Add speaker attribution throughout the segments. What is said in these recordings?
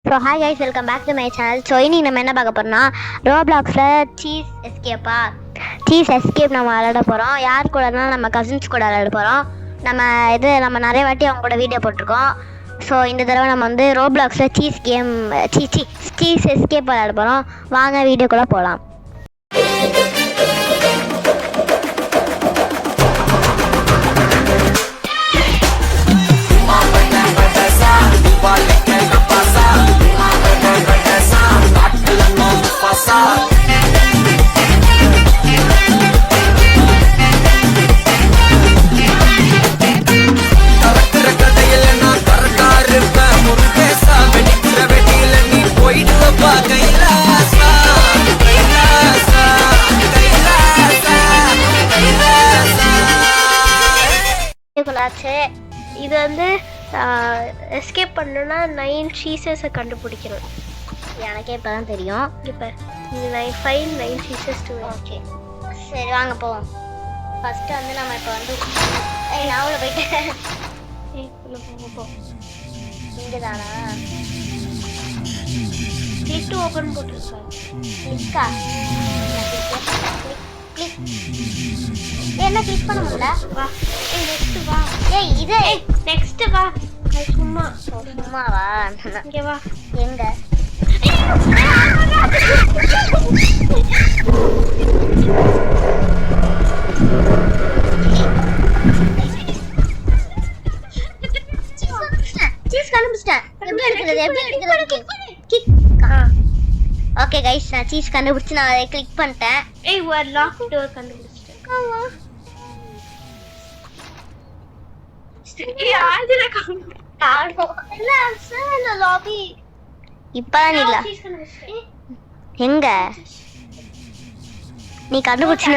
Speaker 1: So hi guys, welcome back to my channel. So இன்னைக்கு நம்ம என்ன பார்க்க போகிறோம்னா, ரோப்ளாக்ஸில் சீஸ் எஸ்கேப் நம்ம விளையாட போகிறோம். யார் கூடனா நம்ம கசின்ஸ் கூட விளையாட போகிறோம். நம்ம நிறைய வாட்டி அவங்க கூட வீடியோ போட்டிருக்கோம். ஸோ இந்த தடவை நம்ம வந்து ரோப்ளாக்ஸில் சீஸ் எஸ்கேப் விளையாட போகிறோம். வாங்க வீடியோக்குள்ளே போகலாம். இது வந்து எஸ்கேப் பண்ணணும்னா 9 சீசஸை கண்டுபிடிக்கணும். எனக்கே இப்போ தான் தெரியும். இப்போ இது 9 சீசஸ் 2. ஓகே, சரி வாங்க போவோம். ஃபஸ்ட்டு வந்து நம்ம இப்போ வந்து நான் உள்ள போயிட்டேன். இங்கே தானா கிளிக் டு ஓப்பன் போட்டுருக்கோம். கிளிக்கா என்ன கிளிக் பண்ண முடியல? வா நெக்ஸ்ட் வா. இது நெக்ஸ்ட் வா. சும்மாவா? இங்கே வா. எங்க சீஸ் கண்டுபிடிச்சிட்டேன். எப்படி எடுக்கிறது? ஓகே கைஸ், நான் சீஸ் கண்டுபிடிச்சி நான் அதை கிளிக் பண்ணிட்டேன். ஒரு லாக் டோர் கண்டுபிடிச்சிட்டேன். இப்பதான் இல்ல. எங்க நீ கண்டுபிடிச்ச?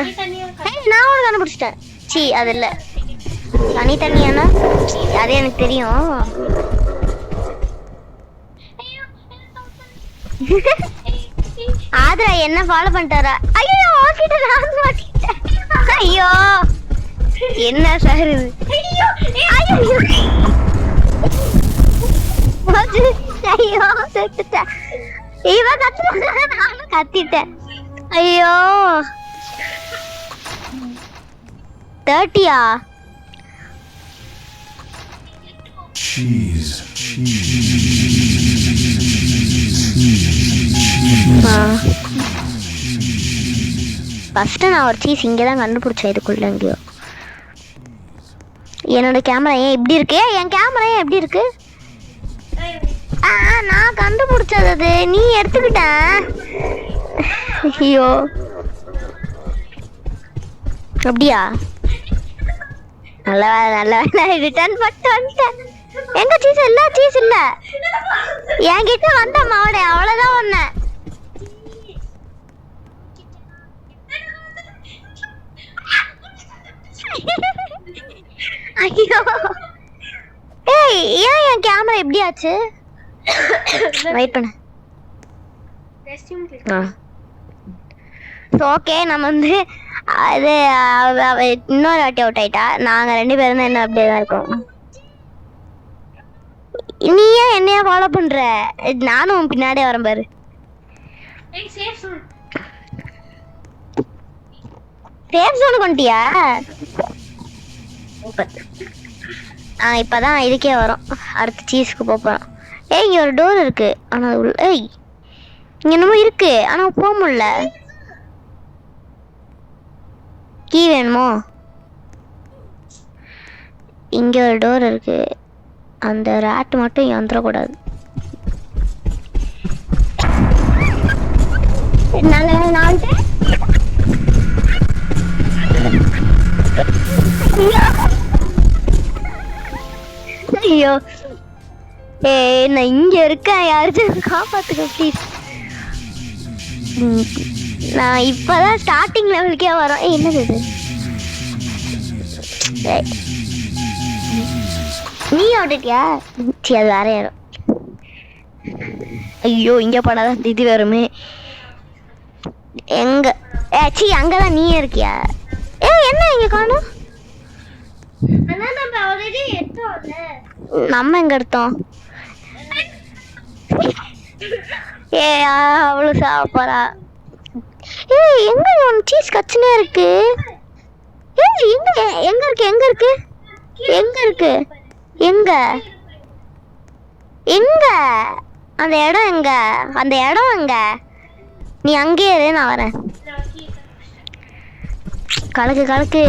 Speaker 1: நான் ஒன்று கண்டுபிடிச்சிட்டேன். சி அது இல்ல, தனித்தனியானா அது எனக்கு தெரியும். ஆத்ரா என்ன ஃபாலோ பண்ணிட்டாரா? ஐயோ ஓகே, நான் மாட்டிட்டேன். ஐயோ என்ன சார் இது? ஐயோ செத்துட்டேன். இவன் கத்துறான், நானும் கத்திட்டேன். ஐயோ 30 ஃபஸ்ட்டு நான் ஒரு சீஸ் இங்கே தான் கண்டுபிடிச்சேன். இதுக்குள்ள எங்கேயோ என்னோட கேமரா ஏன் இப்படி இருக்கு? என் கேமரா ஏன் எப்படி இருக்கு? நான் கண்டுபிடிச்சது அது நீ எடுத்துக்கிட்ட. ஐயோ அப்படியா? நல்ல ரிட்டர்ன் பண்ணிட்டேன். எங்க சீஸ் இல்ல? சீஸ் இல்ல என்கிட்ட வந்த மாவட, அவ்வளவுதான் ஒண்ணு. ஐயோ ஏன் என் கேமரா எப்படி ஆச்சு? வெயிட் பண்ணு. ஓகே, நம்ம வந்து அது இன்னொரு வாட்டி அவுட் ஆயிட்டா. நாங்கள் 2 பேரும் தான் என்ன அப்படியே தான் இருக்கோம். நீ ஏன் என்னையா ஃபாலோ பண்ற? நானும் பின்னாடியே வரேன் பாரு. சேஃப் ஜோன் கொண்டியா? இப்பதான் இதுக்கே வரும். அடுத்து சீஸ்க்கு போறோம். இங்க ஒரு டோர் இருக்கு, ஆனா இங்க என்னமோ இருக்கு, ஆனா போக முடியல. கீ வேணுமோ? இங்க ஒரு டோர் இருக்கு, அந்த ராட் மட்டும் இங்க வந்துடக்கூடாது. ஐயோ நான் இங்க இருக்கேன், யாருக்கும் காப்பாத்துக்க ப்ளீஸ். நான் இப்பதான் ஸ்டார்டிங் லெவலுக்கே வரோம். என்னது இது? நீ ஆடிட்டியா? சரி, அது வேற யாரும். ஐயோ இங்க போனாதான் இது வருமே. எங்க அங்கதான் நீ இருக்கியா? என்ன இங்க காணோம்? நம்ம எங்க எடுத்தோம்? ஏ அவ்வளவு சாப்பிடா. ஏய் எங்க உன் சீஸ் கச்சுனே இருக்கு. ஏய் எங்க எங்க இருக்கு எங்க இருக்கு எங்க இருக்கு எங்க எங்க அந்த இடம் எங்க அந்த இடம் எங்க? நீ அங்கேயே இரு, நான் வரேன். கலக்கு கலக்கு.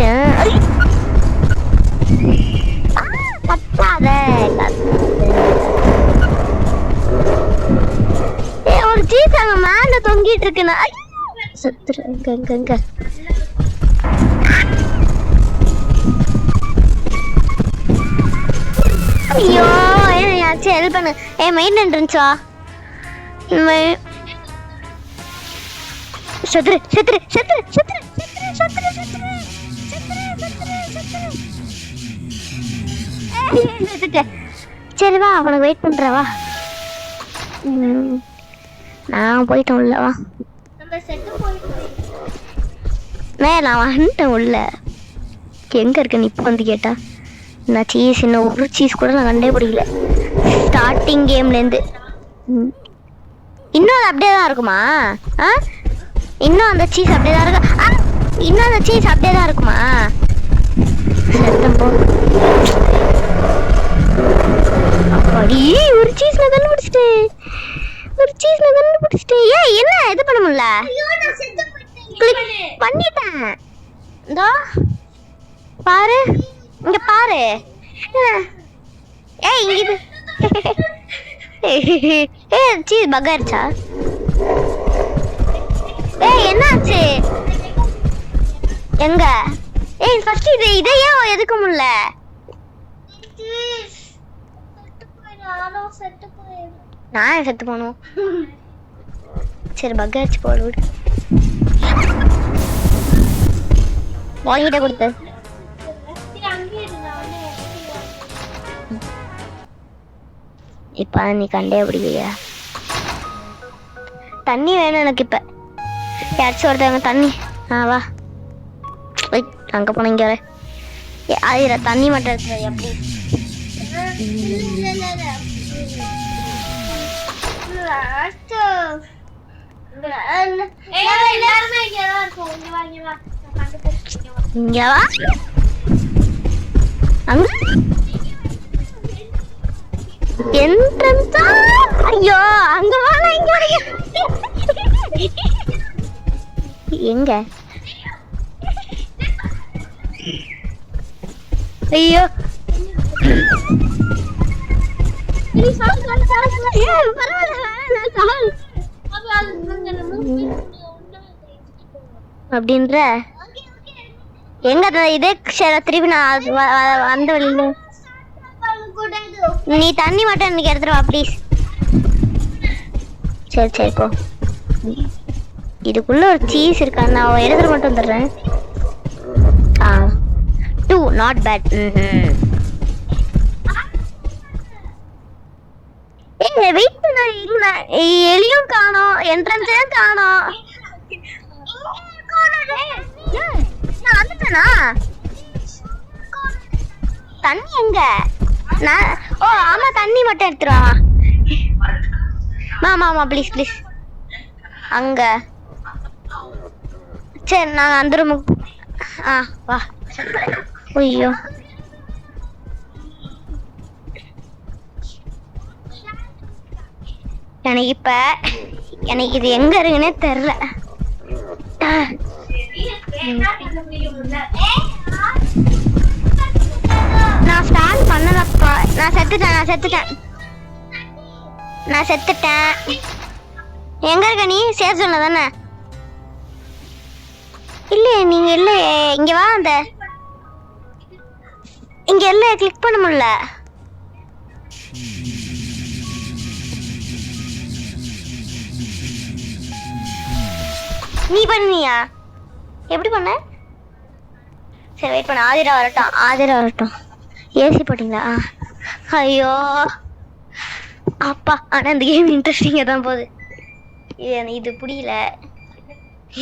Speaker 1: கத்தாத ஒரு சீஸ் அங்க மேல தொங்கிட்டு இருக்குண்ணா. சத்துரு எங்க எங்க ஐயோ ஏதாச்சும் ஹெல்ப் பண்ணு. மெயின் என்ட்ரன்ஸா சத்துரு சத்துரு சத்துரு சத்துரு சத்துரு சத்துரு. சரி வா, அவனுக்கு வெயிட் பண்றவா. நான் போயிட்டேன் உள்ள. வா நான் வந்துட்டேன் உள்ள. எங்க இருக்க நீ இப்போ வந்து கேட்டா? நான் சீஸ் இன்னும் ஒரு சீஸ் கூட நான் கண்டே பிடிக்கல ஸ்டார்டிங் கேம்லேருந்து. இன்னும் அது அப்படியே தான் இருக்குமா? இன்னும் அந்த சீஸ் அப்படியே தான் இருக்கு. இன்னும் அந்த சீஸ் அப்படியே தான் இருக்குமா? சத்தம் போ. அப்படி ஒரு சீஸ் நான் கண்டுபிடிச்சிட்டேன். ஒரு சீஸ் நான் கண்டுபிடிச்சிட்டேன். ஏன் என்ன இது பண்ண முடியல? கிளிக் பண்ணிட்டேன். இதோ பாரு, இங்க பாரு. ஏய் இங்க இது. ஏய் சீஸ் பக் ஆயிடுச்சா? ஏய் என்னாச்சு எங்க? ஏய் ஃபர்ஸ்ட் இதையே எதுக்க முடியல? நான் செத்து போகணும். சரி பக் ஆயிடுச்சு போடு விடு. வாங்கிட்ட கொடுத்து இப்ப நீ கண்டே பிடிக்கலையா? தண்ணி வேணும் எனக்கு இப்ப. யாராச்சும் ஒருத்தவங்க தண்ணி. வா அங்க போன இங்க வர தண்ணி மட்டும் இருக்கு. எப்படி இங்க வா. அங்க என்ட்ரன்ஸா? ஐயோ அங்க வா. இங்க எங்க? ஐயோ அப்படின்ற எங்க இதே திருப்பி நான் வந்த வழியில. நீ தண்ணி மட்டும் எனக்கு எடுத்துட்டு வா ப்ளீஸ். சரி சரி போ. இதுக்குள்ள ஒரு சீஸ் இருக்கா, நான் எடுத்துட்டு மட்டும் வந்துடுறேன். 2 not bad. ஏய் வெயிட் பண்ண இல்ல. எலியும் காணோம், என்ட்ரன்ஸையும் காணோம். நான் வந்துட்டேனா? தண்ணி எங்க? ஆமா தண்ணி மட்டும் எடுத்துருவா. ஆமா ப்ளீஸ் ப்ளீஸ். அங்க சரி நான் அந்த ரூமுக்கு. வா. ஐயோ எனக்கு இது எங்க இருக்குன்னே தெரியல. நான் ஸ்டார்ட் பண்ணலப்பா. நான் செத்துட்டேன். எங்க இருக்க நீ? சேஃப் ஜோன்ல தானே? இல்லையே நீங்க இல்லையே. இங்க வா. அந்த இங்க எல்லாம் கிளிக் பண்ண முடியல. நீ பண்ணியா? எப்படி பண்ண? சரி வெயிட் பண்ண. ஆதிரா வரட்டும். ஏசி போட்டிங்களா? ஐயோ அப்பா. ஆனா இந்த கேம் இன்ட்ரெஸ்டிங்கா தான் போகுது. இது புரியல.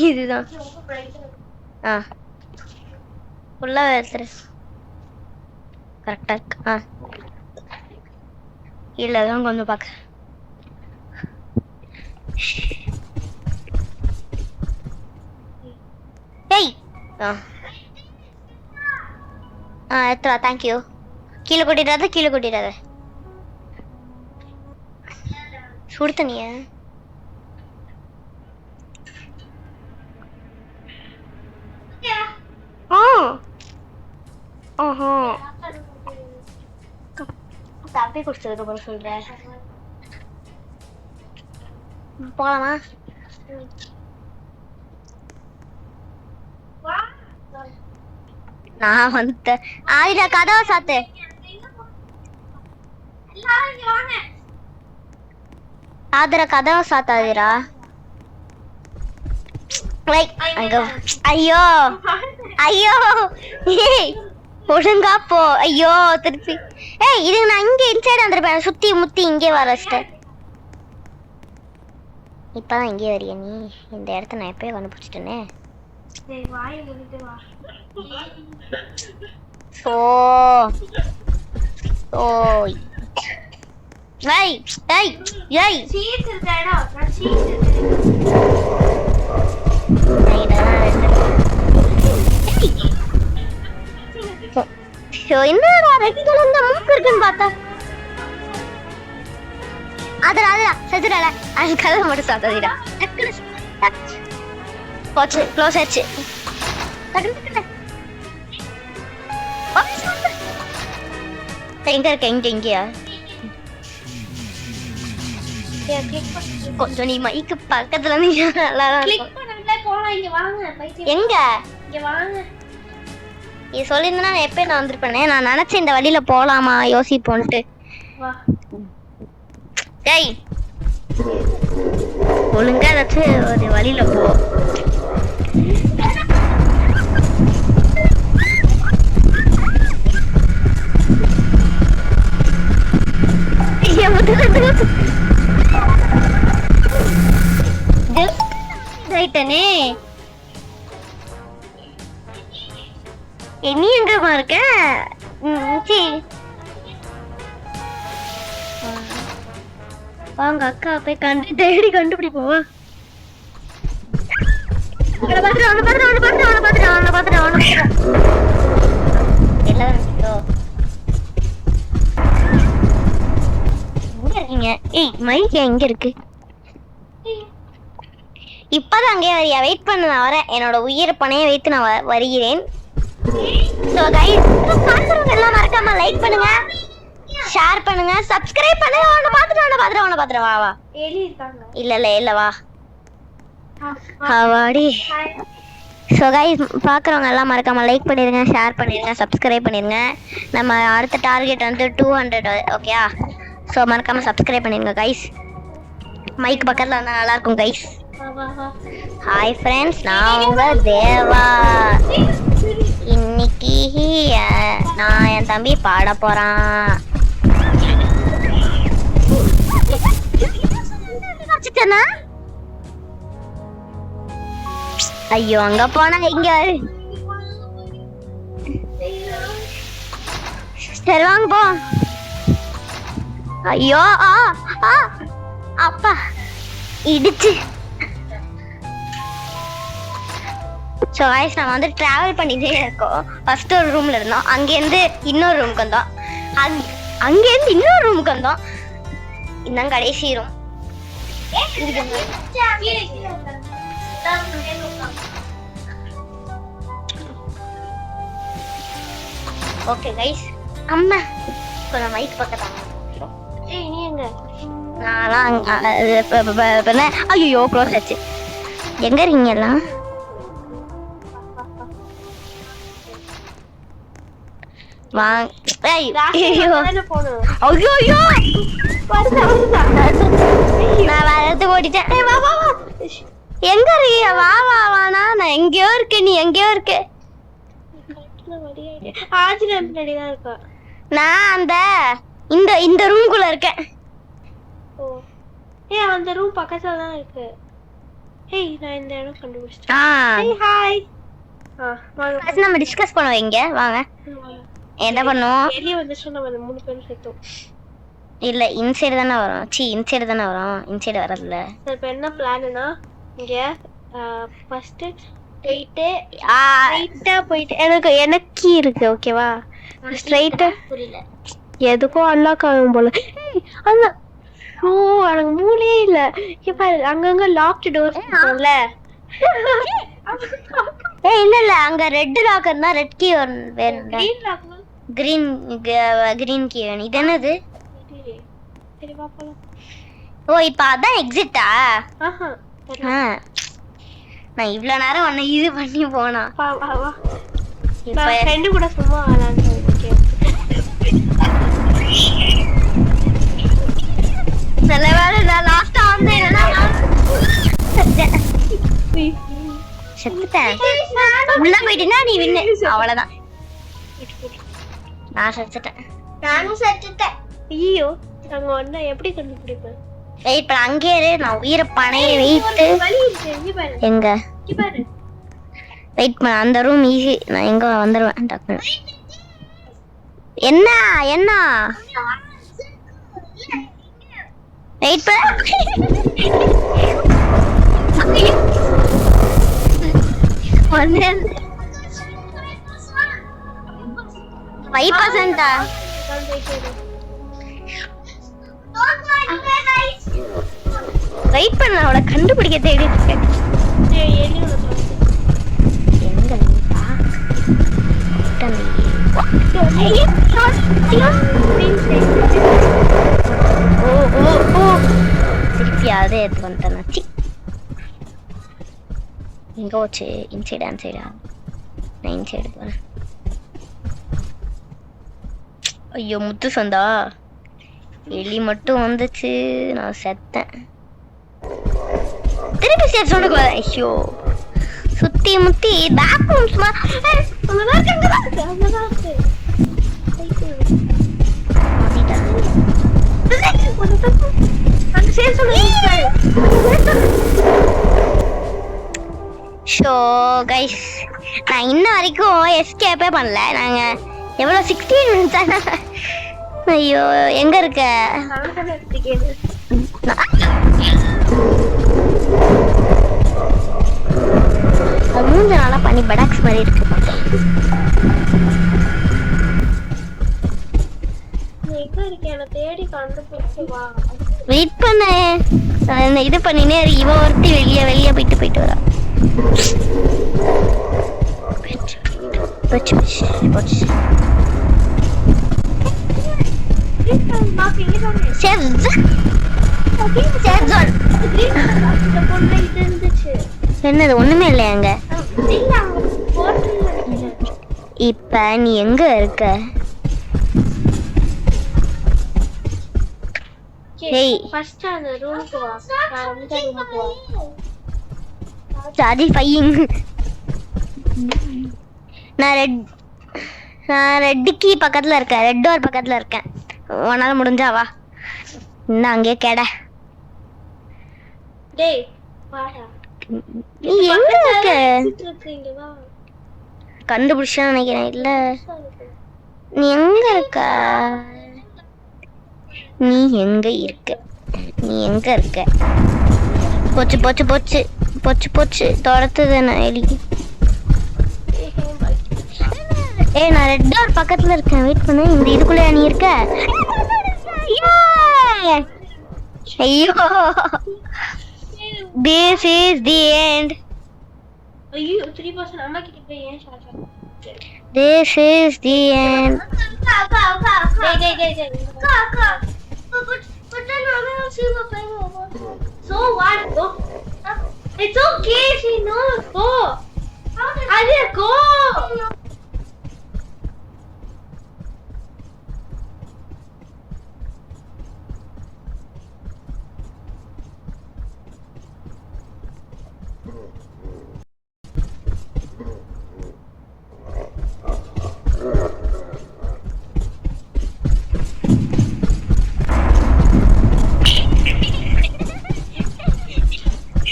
Speaker 1: இதுதான் ஃபுல்லா எடுத்துரு. கரெக்டா இருக்கு. இல்லதான் கொஞ்சம் பார்க்க. எத்தா தேங்க்யூ. கீழே கொட்டிடாத. சுடு தண்ணிய தப்பி குடிச்சதுக்கு அப்புறம் சொல்றேன். போலாமா? நான் வந்துட்டேன். ஆயிடா கதவை சாத்து. ஆதர கதவை சாத்தாதீரா. ஐயோ ஒழுங்கா போ. ஐயோ திருப்பி இது நான் இங்க இன்சைடு வந்துருப்பேன். சுத்தி முத்தி இங்கே வர வச்சிட்டேன். இப்பதான் இங்கே வரிய நீ. இந்த இடத்த நான் எப்பயே கண்டுபிடிச்சிட்டேனே. என்னடா ரெட் கலர்ல மூக்கு இருக்குன்னு பார்த்தா அதடா செத்துடல. அது கலர் மட்டும் சாத்தாதீடா. போச்சு க்ளோஸ் ஆச்சு. எங்க இருக்க? இங்கயா? கொஞ்சம் நீ மைக்கு பக்கத்துல எங்க நீ சொல்லியிருந்தா நான் எப்பயும் நான் வந்திருப்பேனே. நான் நினைச்சேன் இந்த வழியில போலாமா யோசிப்போன்ட்டு. டேய் ஒழுங்கா ஏதாச்சும் ஒரு வழியில போ. நீ எங்கம்மா இருக்க? வாங்க அக்கா போய் தேடி கண்டுபிடிப்போம். மைக் எங்க இருக்கு? இப்பதான் அங்கே வரியா? வெயிட் பண்ண, நான் வரேன். என்னோட உயிரை பணைய வைத்து நான் வருகிறேன். எல்லாம் மறக்காம லைக் பண்ணுங்க, ஷேர் பண்ணுங்க, சப்ஸ்கிரைப் பண்ணுங்க. அவனை பாத்துட்டு வா வா. இல்ல வா ஹவாடி. ஸோ கைஸ் பார்க்குறவங்க எல்லாம் மறக்காமல் லைக் பண்ணிடுங்க, ஷேர் பண்ணிடுங்க, சப்ஸ்கிரைப் பண்ணிடுங்க. நம்ம அடுத்த டார்கெட் வந்து 200. ஓகேயா? ஸோ மறக்காமல் சப்ஸ்கிரைப் பண்ணிடுங்க கைஸ். மைக் பக்கத்தில் வந்தால் நல்லாயிருக்கும் கைஸ். ஹாய் ஃப்ரெண்ட்ஸ், நான் உங்கள் தேவா. இன்னைக்கு நான் என் தம்பி பாட போகிறான். ஐயோ அங்க போனா இங்க. சரி வாங்க போ. ஐயோ அப்பா இடிச்சு. ஸோ வாய்ஸ் நம்ம வந்து ட்ராவல் பண்ணிட்டே இருக்கோம். ஃபர்ஸ்ட் ஒரு ரூம்ல இருந்தோம், அங்கேருந்து இன்னொரு ரூமுக்கு வந்தோம், அங்கேருந்து இன்னொரு ரூமுக்கு வந்தோம். இதுதான் கடைசி ரூம். ஓகே கைஸ், அம்மா கொஞ்சம் மைக் பக்கத்தாங்க. நீ எங்க? நான்லாம் ஐயோ க்ளோஸ் ஆச்சு. எங்க இருக்கீங்க எல்லாம்? நான் வரது ஓடிட்டேன். எங்க இருக்கிய? வா வா வானா, நான் எங்கேயோ இருக்கேன், நீ எங்கேயோ இருக்க. நான் அந்த இந்த ரூம்குள்ள இருக்கேன்.
Speaker 2: அந்த ரூம் பக்கத்துல தான் இருக்கு. நான் இந்த இடம் கண்டுபிடிச்சிட்டேன். ஹாய்.
Speaker 1: நம்ம டிஸ்கஸ் பண்ணுவோம். இங்க வாங்க. என்ன பண்ணுவோம்?
Speaker 2: வெளிய வந்துச்சு, நம்ம 3 பேரும் செத்தோம்.
Speaker 1: இல்ல இன்சைடு தானே வரும். இன்சைடு தானே வரும், இன்சைடு வரதுல.
Speaker 2: இப்போ என்ன பிளான்னா, இங்க ஃபர்ஸ்ட் போயிட்டு ஸ்ட்ரைட்டா போயிட்டு எனக்கு இருக்கு ஓகேவா ஸ்ட்ரைட்டா
Speaker 1: புரியல.
Speaker 2: எதுக்கும் அன்லாக் ஆகும் போல. அண்ணா ஓ எனக்கு மூளையே இல்ல. இப்ப அங்கங்க லாக்டு டோர்ஸ் இருக்கும்ல.
Speaker 1: இல்ல அங்க ரெட் லாக்கர்னா ரெட் கீ வேணும்.
Speaker 2: கிரீன் லாக்னா
Speaker 1: கிரீன் கீ வேணும். இது என்னது?
Speaker 2: சரி வா போலாம்.
Speaker 1: ஓ இப்ப அதான் எக்ஸிட்டா?
Speaker 2: ஆஹா
Speaker 1: நான் இவ்வளவு நேரம் உன்னை இது பண்ணி போனா.
Speaker 2: வா வா வா.
Speaker 1: இப்ப
Speaker 2: நான் ஃப்ரெண்டு கூட சும்மா விளையாண்டு ஓகே.
Speaker 1: நல்ல வேளை நான் லாஸ்டா வந்து செத்துட்டேன். உள்ள போயிட்டீங்கன்னா நீ வின்னு. அவ்வளவுதான். நான் செத்துட்டேன். நானும் செத்துட்டேன்.
Speaker 2: ஐயோ நாங்க ஒண்ணா எப்படி கண்டுபிடிப்பேன்?
Speaker 1: வெயிட் பண்ண அங்கே இரு. நான் உயிரை பணைய வெயிட்டு. எங்க வெயிட் பண்ண அந்த ரூம் ஈஸி. நான் எங்க வந்துருவேன் டக்குனு. என்ன என்ன வெயிட் பண்ண 5%. வெயிட் பண்ண அவளை கண்டுபிடிக்க தேடி இருக்கேன். எங்க திருப்பியாவது எடுத்து வந்துட்டேன். எங்க போச்சு? இன்சைடு அன்சைடா? நான் இன்சைடு போறேன். ஐயோ முத்து சந்தா எலி மட்டும் வந்துச்சு. நான் செத்தேன். திருப்பி சேஃப் சொல்லுங்க. ஐயோ சுத்தி முத்தி பேக் ரூம்ஸ் ஷோ கைஸ் நான் இன்ன வரைக்கும் எஸ்கேப்பே பண்ணல. நாங்க எவ்வளோ 16 மினிட்ஸ். ஐயோ எங்க இருக்க? மூஞ்ச நல்லா பண்ணி படாக்ஸ் மாதிரி இருக்கு. வெயிட் பண்ண இது பண்ணினே இருக்கு. இவ ஒருத்தி வெளியே போயிட்டு வரா. என்னது ஒண்ணுமே இல்லையாங்க? இப்ப நீ எங்க இருக்க? நான் ரெட்டுக்கு பக்கத்துல இருக்கேன். ரெட் டோர் பக்கத்துல இருக்கேன். உன்னால முடிஞ்சா வா. இன்னும் அங்கே கேட. நீ எங்க இருக்க? கண்டுபிடிச்சா நினைக்கிறேன். இல்ல நீ எங்க இருக்க? நீ எங்க இருக்க? நீ எங்க இருக்க? போச்சு போச்சு போச்சு போச்சு போச்சு தொடத்துது நான் எலி. நான் ரெட் டோர் பக்கத்துல இருக்கேன். வெயிட் பண்ணு. இந்த இதுக்குள்ள நீ இருக்க? ஐயோ this is the end.
Speaker 2: ஐயோ 3% அம்மா கிட்ட போய் ஏன் short
Speaker 1: this is the end. But then I will see the thing over. So what? Go. It's okay. She knows. Go. I will go.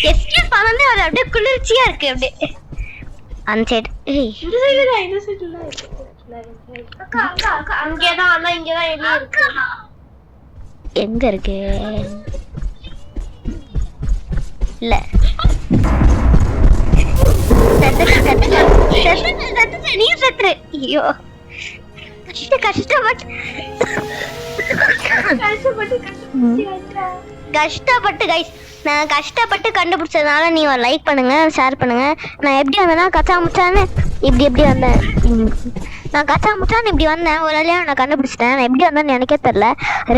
Speaker 1: Escape பண்ணனே அது அப்படியே குளிர்ச்சியா இருக்கு. அப்படியே அன்சைட்.
Speaker 2: இந்த சைடுல அக்கா அக்கா அக்கா அங்க தான். அண்ணா இங்க தான் எலி இருக்கு.
Speaker 1: எங்க இருக்கு? இல்ல நீ செத்துரு. ஐயோ கஷ்டப்பட்டு கைஸ் நான் கஷ்டப்பட்டு கண்டுபிடிச்சதுனால நீ ஒரு லைக் பண்ணுங்க, ஷேர் பண்ணுங்க. நான் எப்படி வந்தேன்னா கச்சா முச்சான்னு இப்படி வந்தேன். நான் கச்சா முச்சான்னு இப்படி வந்தேன். ஒரு வழியா நான் கண்டுபிடிச்சிட்டேன். நான் எப்படி வந்தேன்னு எனக்கே தெரியல.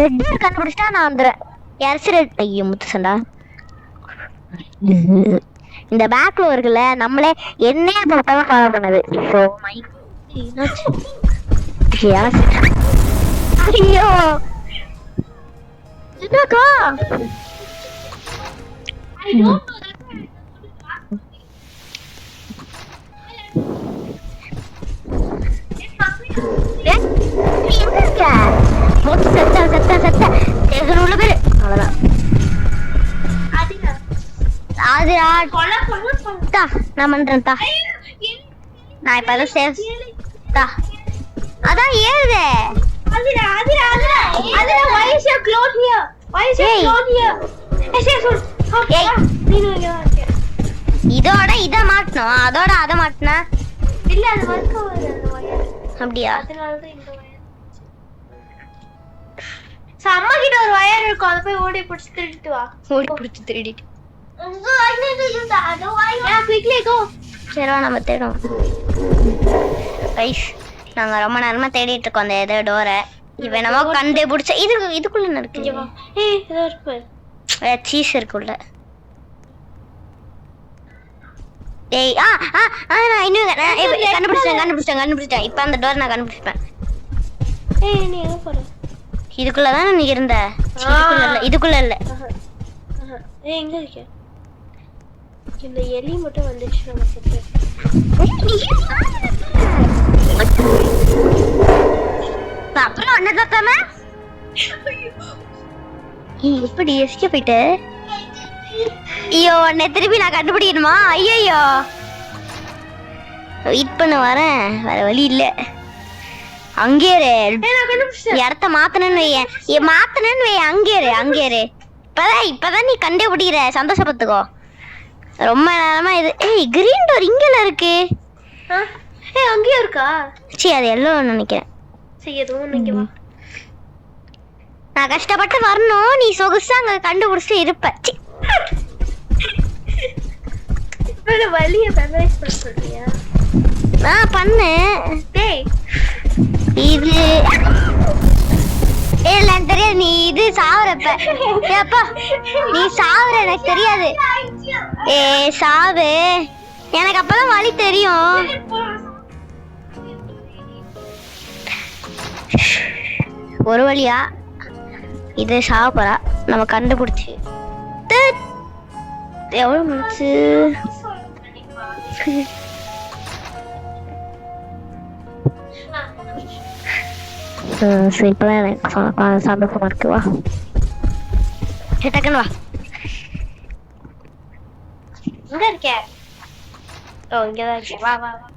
Speaker 1: ரெட் கண்டுபிடிச்சிட்டா நான் வந்துடுறேன். யாராச்சும் ரெட் ஐயோ முத்துசண்டா. இந்த பேக்ல இருக்குல்ல நம்மளே என்னையே பார்த்தாலும் ஃபாலோ பண்ணது. ஸோ மை ஐயோ என்னக்கா உள்ள பேரு அவ்வளவுதான். நான் பண்றேன் தா. நான் இப்ப அதான் சேவ் தா. அதான் ஏறுதே. இதோட இத மாட்டணும், அதோட அத மாட்டினா
Speaker 2: இல்ல அது வர்க் ஆகாது அந்த வயர்.
Speaker 1: அப்படியா?
Speaker 2: அதனால தான் இந்த வயர். அம்மா கிட்ட ஒரு வயர் இருக்கும், அத போய் ஓடி பிடிச்சு திருடிட்டு வா.
Speaker 1: ஓடி பிடிச்சு திருடிட்டு சரி நம்ம தேடும் கைஸ். நாங்க ரொம்ப நேரமா தேடிட்டு இருக்கோம் அந்த ஏதோ டோரை. இவன் நம்ம கண்டுபிடிச்ச இதுக்குள்ள என்ன இருக்கு?
Speaker 2: ஏதோ இருக்கு,
Speaker 1: சீஸ் இருக்குள்ள. ஏய் நான் இன்னும் கண்டுபிடிச்சேன். இப்போ அந்த டோர் நான் கண்டுபிடிப்பேன்.
Speaker 2: நீ எங்க போற?
Speaker 1: இதுக்குள்ளதானே நீ இருந்த. இதுக்குள்ள இல்ல.
Speaker 2: எங்க இருக்க? இந்த எலி மட்டும் வந்துச்சு நமக்கு.
Speaker 1: அப்புறம் என்ன தாத்தாம எப்படி எஸ்கேப் போயிட்டு? ஐயோ உன்னை திருப்பி நான் கண்டுபிடிக்கணுமா? ஐயோ வெயிட் பண்ண வரேன், வேற வழி இல்ல. அங்கே இடத்த மாத்தணும்னு வை. அங்கேரு இப்பதான் நீ கண்டே பிடிக்கிற. சந்தோஷப்பட்டுக்கோ. ரொம்ப நேரமா இது. கிரீன் டோர் இங்கல இருக்கு.
Speaker 2: அங்கேயே இருக்கா?
Speaker 1: சரி அது எல்லாம் நினைக்கிறேன்.
Speaker 2: சரி எதுவும் இங்க வா.
Speaker 1: நான் கஷ்டப்பட்டு வரணும், நீ சொகுசா அங்க கண்டுபிடிச்சு இருப்ப.
Speaker 2: வழிய மெமரைஸ் பண்ண சொல்றியா?
Speaker 1: பண்ணு. இது எனக்கு தெரியாது. நீ இது சாவுறப்ப நீ சாவுற எனக்கு தெரியாது. சாவு எனக்கு அப்பதான் வழி தெரியும். ஒரு வழியா இது சாவ போறா. நம்ம கண்டுபிடிச்சு எவ்வளவு முடிச்சு இப்பதான் எனக்கு சந்தோஷமா இருக்கு. வா டக்குன்னு வா.
Speaker 2: எங்க இருக்க? இங்கதான் இருக்கேன். வா வா வா.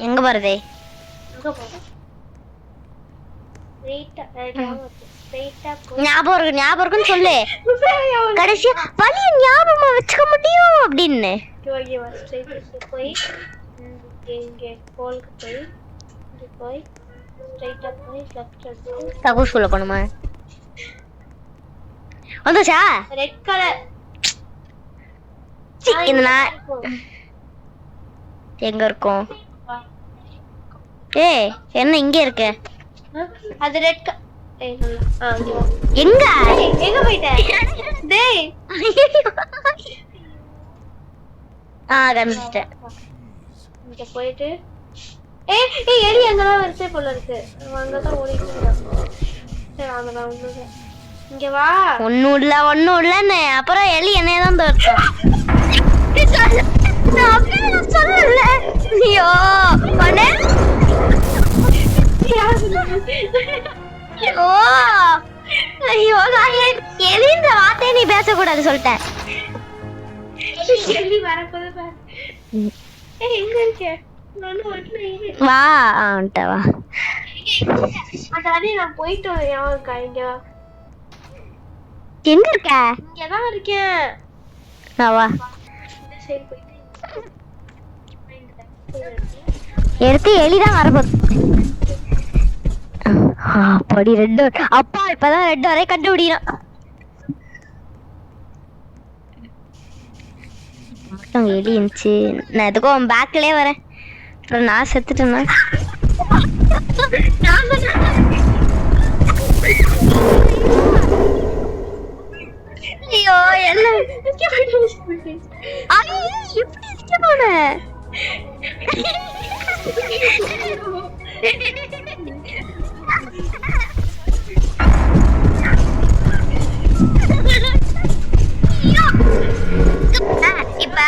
Speaker 1: எங்க போறதே? ஞாபகம் இருக்குன்னு சொல்லு. கடைசியா வழிய ஞாபகமா வச்சுக்க முடியும் அப்படின்னு.
Speaker 2: போய் இங்க கோலுக்கு போய் ஸ்ட்ரைட்டா போய் லெஃப்ட்
Speaker 1: தகு சொல்ல போணுமா? வந்துச்சா?
Speaker 2: Red colour.
Speaker 1: இந்த எங்க இருக்கும்? என்ன இங்க இருக்கு?
Speaker 2: அது ரெட்
Speaker 1: எங்க
Speaker 2: போயிட்ட? டேய்
Speaker 1: கண்டுபிடிச்சிட்டேன்.
Speaker 2: இங்க போயிட்டு எலி அங்கதான் வருது போல இருக்கு. அங்கதான் ஓடிட்டு இருக்கேன். சரி அங்கதான் இங்க வா.
Speaker 1: ஒண்ணும் இல்லன்னு அப்புறம் எலி என்னையதான் தோற்றம். சொல்லல. ஐயோ ஐயோ நான் எலின்ற வார்த்தையை நீ பேசக்கூடாது சொல்லிட்டேன்.
Speaker 2: எங்க இருக்க?
Speaker 1: வா வா.
Speaker 2: அதானே நான் போயிட்டு இங்க
Speaker 1: எங்க இருக்க?
Speaker 2: இங்கதான் இருக்கேன்.
Speaker 1: வா.
Speaker 2: சைடு போயிட்டு
Speaker 1: எடுத்து எலிதான் வரப்போகுது. அப்படி ரெட் டோர். அப்பா இப்பதான் ரெட் டோரே கண்டுபிடிக்கிறோம். மட்டும் எலி இருந்துச்சு. நான் எதுக்கும் பேக்லயே வரேன். அப்புறம் நான் செத்துட்டேன்னா ஐயோ என்ன எப்படி escape ஆன? இப்ப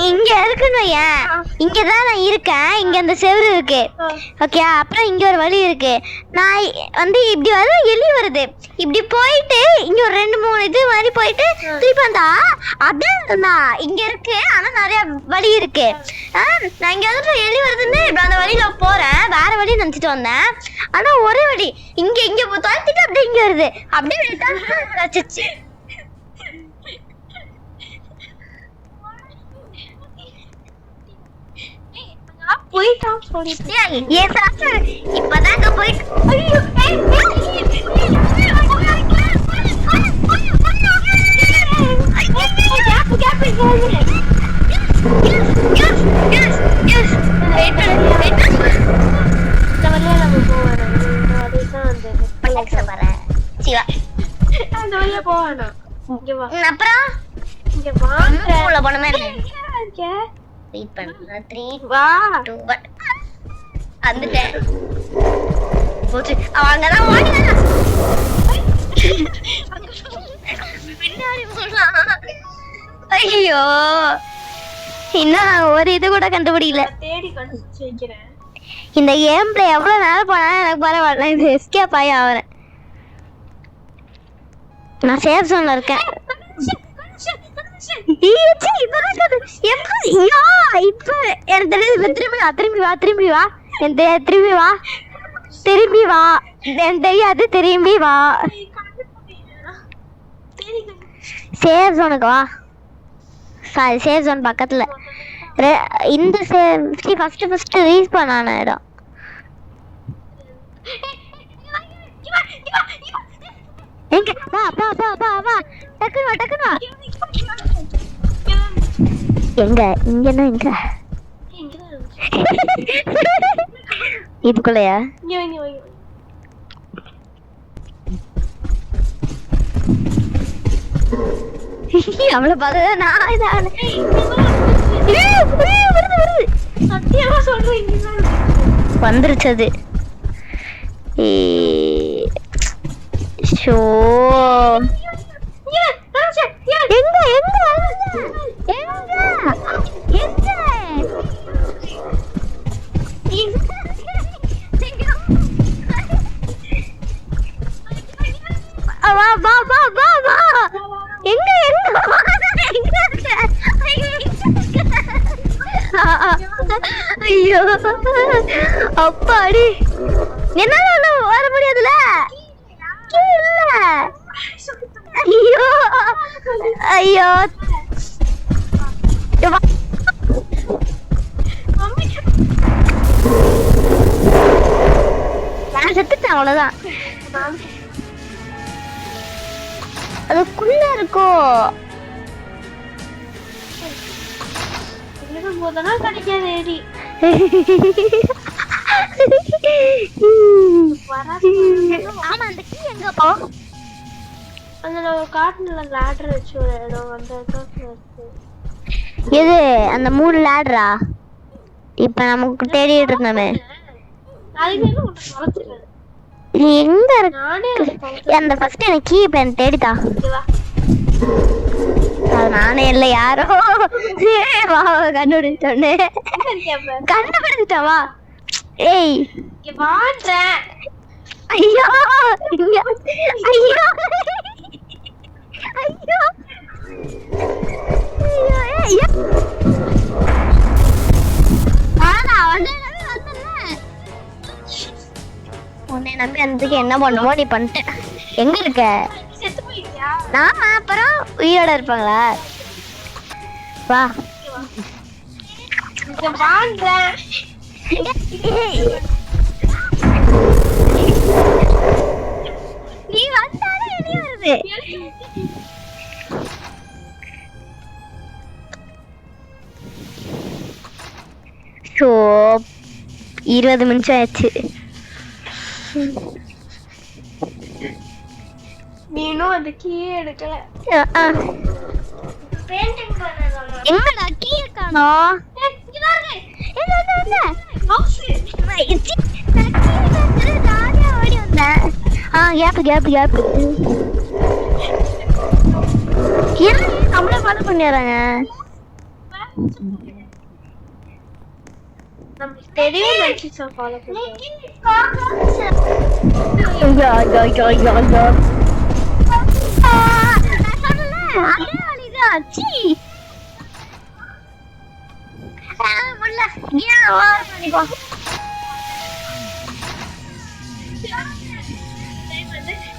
Speaker 1: இங்க இருக்குன்னு வையேன். இங்கதான் நான் இருக்கேன். இங்க அந்த செவுரு இருக்கு. ஓகே, அப்புறம் இங்க ஒரு வழி இருக்கு. நான் வந்து இப்படி வர எலி வருது. இப்படி போயிட்டு இங்க ஒரு 2-3 இது மாதிரி போயிட்டு திருப்பி வந்தா அதான் இங்க இருக்கு. ஆனா நிறைய வழி இருக்கு. நான் இங்க வந்து எலி வருதுன்னு இப்ப அந்த வழியில போறேன். வேற வழி நினைச்சிட்டு வந்தேன். ஆனா ஒரே வழி இங்க இங்க தொலைச்சிட்டு அப்படியே இங்க வருது. அப்படியே வச்சிச்சு.
Speaker 2: போயிட்டான் சொல்லிட்டு
Speaker 1: ஏன் சாப்பிட்டு இப்பதாங்க போயிட்டு ஐயோ அப்புறம்
Speaker 2: இங்க வா
Speaker 1: போனமே வெயிட் பண்ணு. 3 வா 2 பட் வந்துட்டேன். போச்சு. அவங்கதான் ஓடினா பின்னாடி போலாம். ஐயோ இன்னும் ஒரு இது கூட கண்டுபிடிக்கல.
Speaker 2: தேடி கண்டுபிடிச்சு வைக்கிறேன்.
Speaker 1: இந்த கேம்ல எவ்வளவு நேரம் போனாலும் எனக்கு பரவாயில்ல. இது எஸ்கேப் ஆகி ஆகிறேன். நான் சேஃப் ஜோன்ல இருக்கேன். திரும்பி வா தெரியாது. திரும்பி வா சேஃப் ஜோனுக்கு வா. சாரி, சேஃப் ஜோன் பக்கத்துல இந்த ஃபர்ஸ்ட் ரீஸ்பான் ஆன இடம். எங்க வா வா வா வா வா டக்குனு வா. எங்க இங்கன்னா எங்க இதுக்குள்ளயா? அவ்வளவு பார்த்து நான் இதான்
Speaker 2: சத்தியமா சொல்றேன்
Speaker 1: வந்துருச்சது. ஷோ எங்க எங்க எங்க வா வா வா வா வா எங்க ஐயோ அப்பாடி என்னால வர முடியாதுல. ஐயோ ஐயோ நான் செத்துட்டேன். அவ்வளவுதான். அதுக்குள்ள இருக்கோ
Speaker 2: போதெல்லாம் கிடைக்காது. ஏடி
Speaker 1: ஆமா, அந்த கீ எங்க போ?
Speaker 2: அந்த காட்டுல லேடர் வச்சு ஒரு இடம் அந்த இடத்துல இருக்கு.
Speaker 1: எது அந்த 3 லேடரா? இப்ப நமக்கு தேடிட்டு இருந்தோமே எங்க இருக்கு? அந்த ஃபர்ஸ்ட் எனக்கு கீ இப்ப எனக்கு தேடிதா. அது நானே இல்ல யாரோ கண்டுபிடிச்சோன்னு கண்டுபிடிச்சிட்டவா? ஏய்
Speaker 2: வாட்றேன்.
Speaker 1: ஐயோ ஐயோ ஐயோ ஐயோ உன்னை நம்பி வந்ததுக்கு என்ன பண்ணுமோ நீ பண்ணிட்ட. எங்க இருக்க?
Speaker 2: செத்து போயிட்டியா?
Speaker 1: நான் அப்புறம் உயிரோட இருப்பாங்களா? வா.
Speaker 2: இங்க வாங்குறேன்.
Speaker 1: நீ வந்தாலே வெளியே வருது. ஸோ 20 நிமிஷம் ஆயிடுச்சு.
Speaker 2: நீனும் அந்த கீயே எடுக்கல. பெயிண்டிங் பண்ணனும்.
Speaker 1: எங்கடா கீ காணோம்?
Speaker 2: இங்க பாருங்க.
Speaker 1: என்ன
Speaker 2: மவுஸ்.
Speaker 1: ஜாலியா ஓடி வந்தேன். கேப் ஏன் நம்மள ஃபாலோ பண்ணிடுறாங்க?
Speaker 2: நமக்கு தெரியவே நினைச்சு ஃபாலோ பண்ணுவோம்.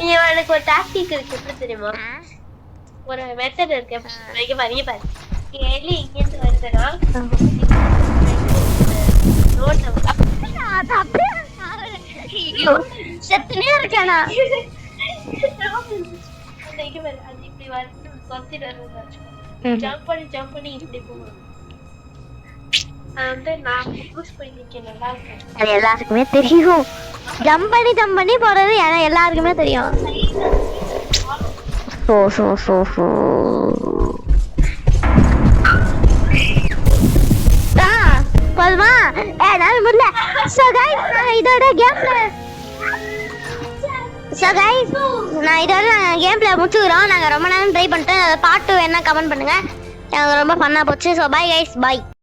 Speaker 2: இவனுக்கு ஒரு டாக்டிக் இருக்கு, எப்படி தெரியுமா? ஒரு மெத்தட் இருக்கு. இங்க பாரு எலி இங்க இருந்து வருதுன்னா
Speaker 1: செத்துனே இருக்கானா?
Speaker 2: ஜம்ப் பண்ணி இப்படி போகணும். நான் யூஸ் பண்ணி நல்லா இருக்கேன்.
Speaker 1: அது எல்லாருக்குமே தெரியும். ஜம்ப் பண்ணி போறது எல்லாருக்குமே தெரியும். போதுமா? என்னால முடியல. So guys, நான் இதோட கேம் பிளே முடிச்சுக்கிறோம். நாங்கள் ரொம்ப நேரம் ட்ரை பண்ணிட்டு பார்ட் 2 வேணா கமெண்ட் பண்ணுங்க. எனக்கு ரொம்ப ஃபன்னாக போச்சு. So bye guys, by.